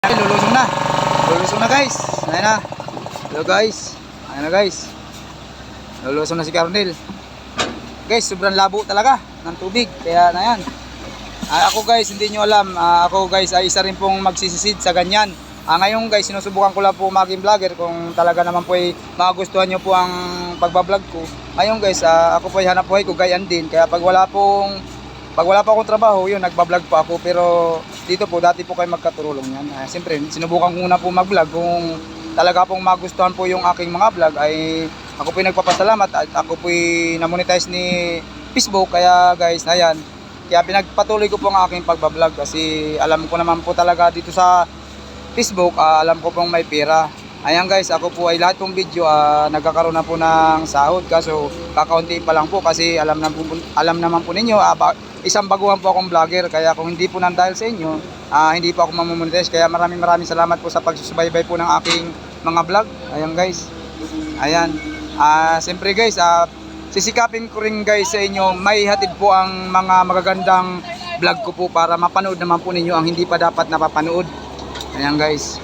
Lulusong na. Lulusong na guys. Ayan na. Hello guys. Ayan na guys. Lulusong na si Carnel. Guys, sobrang labo talaga ng tubig. Kaya na yan. Ako guys, hindi nyo alam. Ako guys ay isa rin pong magsisisid sa ganyan. Ngayon guys, sinusubukan ko lang po maging vlogger kung talaga naman po ay magustuhan nyo po ang pagbablog ko. Ngayon guys, ako po ay hanap buhay ko gayan din. Kaya pag wala pa akong trabaho, yun, nagbablog po ako. Pero dito po, dati po kayo magkatulong yan. Siyempre, sinubukan ko muna po mag-vlog. Kung talaga pong magustuhan po yung aking mga vlog, ay ako po ay nagpapasalamat at ako po ay namonetize ni Facebook. Kaya guys, na yan. Kaya pinagpatuloy ko po ang aking pagbablog kasi alam ko naman po talaga dito sa Facebook, alam ko pong may pera. Ayan guys, ako po ay lahat pong video nagkakaroon na po ng sahod. Kaso kakaunti pa lang po kasi alam naman po ninyo, isang baguhan po akong vlogger. Kaya kung hindi po nang dahil sa inyo, hindi po ako mamonetize. Kaya maraming salamat po sa pagsusubaybay po ng aking mga vlog. Ayan guys. Ayan. Siyempre guys, sisikapin ko rin guys sa inyo, may hatid po ang mga magagandang vlog ko po para mapanood naman po ninyo ang hindi pa dapat napapanood. Ayan guys.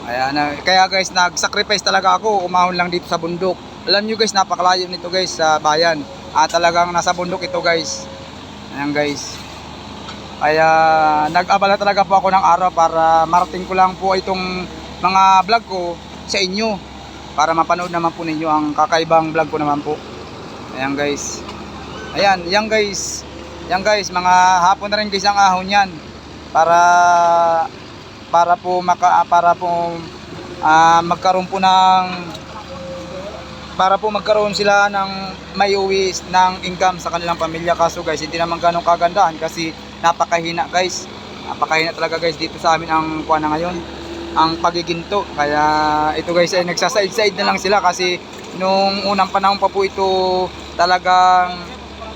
Ayan, kaya guys, nag-sacrifice talaga ako, umahon lang dito sa bundok. Alam nyo guys, napakalayo nito guys sa bayan. Talagang nasa bundok ito guys. Ayan guys. Kaya nag-abala talaga po ako ng araw para marating ko lang po itong mga vlog ko sa inyo. Para mapanood naman po ninyo ang kakaibang vlog ko naman po. Ayan guys. Ayan, yan guys. Yan guys, mga hapon na rin guys ang ahon yan. Para magkaroon sila ng may uwi ng income sa kanilang pamilya. Kaso guys, hindi naman ganong kagandahan kasi napakahina guys. Napakahina talaga guys dito sa amin ang kuha na ngayon, ang pagiginto. Kaya ito guys ay nagsaside-side na lang sila kasi nung unang panahon pa po ito talagang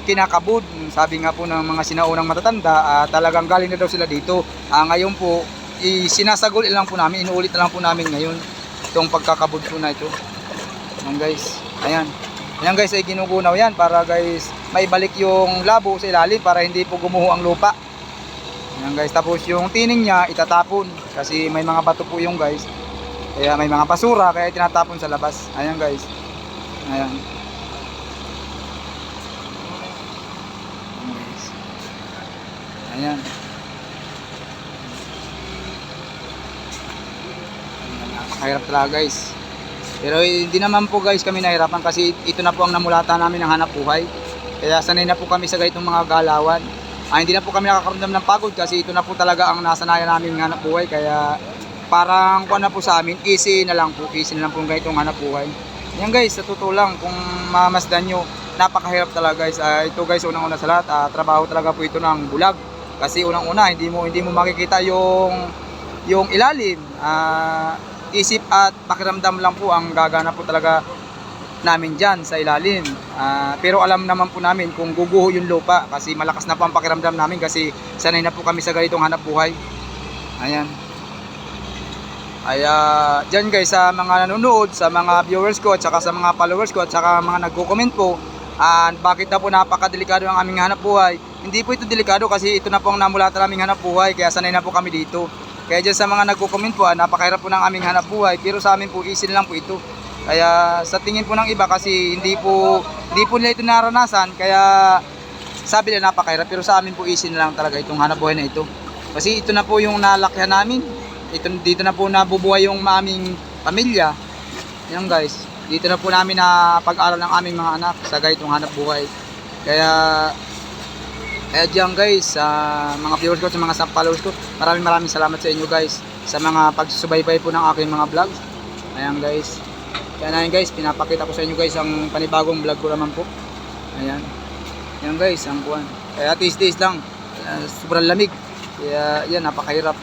kinakabud. Sabi nga po ng mga sinaunang matatanda, talagang galing na daw sila dito. Ngayon po, sinasagol lang po namin, inuulit na lang po namin ngayon itong pagkakabud po na ito. Ayan guys, ayan. Ayan guys, ay ginugunaw yan para guys maibalik yung labo sa ilalim para hindi po gumuho ang lupa. Ayan guys, tapos yung tining niya itatapon kasi may mga bato po yung guys. Kaya may mga basura kaya tinatapon sa labas. Ayan guys. Ayan. Ayan. Napakahirap talaga guys. Pero hindi naman po guys kami nahirapan kasi ito na po ang namulata namin ng hanap buhay. Kaya sanay na po kami sa ganitong mga galawan. Hindi na po kami nakakaramdam ng pagod kasi ito na po talaga ang nasanayan namin ng hanap buhay. Kaya parang kuha na po sa amin, easy na lang po ang ganitong hanap buhay. Yan guys, sa totoo lang, kung mamasdan nyo, napakahirap talaga guys. Ito guys, unang-una sa lahat, trabaho talaga po ito ng bulag. Kasi unang-una, hindi mo makikita yung ilalim. Isip at pakiramdam lang po ang gagana po talaga namin dyan sa ilalim. Pero alam naman po namin kung guguho yung lupa kasi malakas na po ang pakiramdam namin kasi sanay na po kami sa ganitong hanap buhay. Ayan. Kaya dyan guys, sa mga nanonood, sa mga viewers ko at saka sa mga followers ko at saka mga nagko-comment po, bakit na po napakadelikado ang aming hanap buhay. Hindi po ito delikado kasi ito na po ang namulatan naming hanap buhay kaya sanay na po kami dito. Kaya dyan sa mga nagko-comment po, napakahirap po ng aming hanap buhay pero sa amin po easy lang po ito. Kaya sa tingin po ng iba kasi hindi po nila ito naranasan kaya sabi nila napakahirap pero sa amin po easy na lang talaga itong hanap buhay na ito. Kasi ito na po yung nalakihan namin. Dito na po nabubuhay yung aming pamilya. Yan guys. Dito na po namin na pag-aral ng aming mga anak sa ganitong hanap buhay. Kaya dyan guys, sa mga viewers ko, sa mga followers ko, maraming salamat sa inyo guys sa mga pagsusubaybay po ng aking mga vlog. Ayan guys. Kaya na yun guys, pinapakita ko sa inyo guys ang panibagong vlog ko naman po. Ayan. Ayan guys, ang kuwan. Kaya tiis lang. Sobrang lamig. Kaya yan, napakahirap.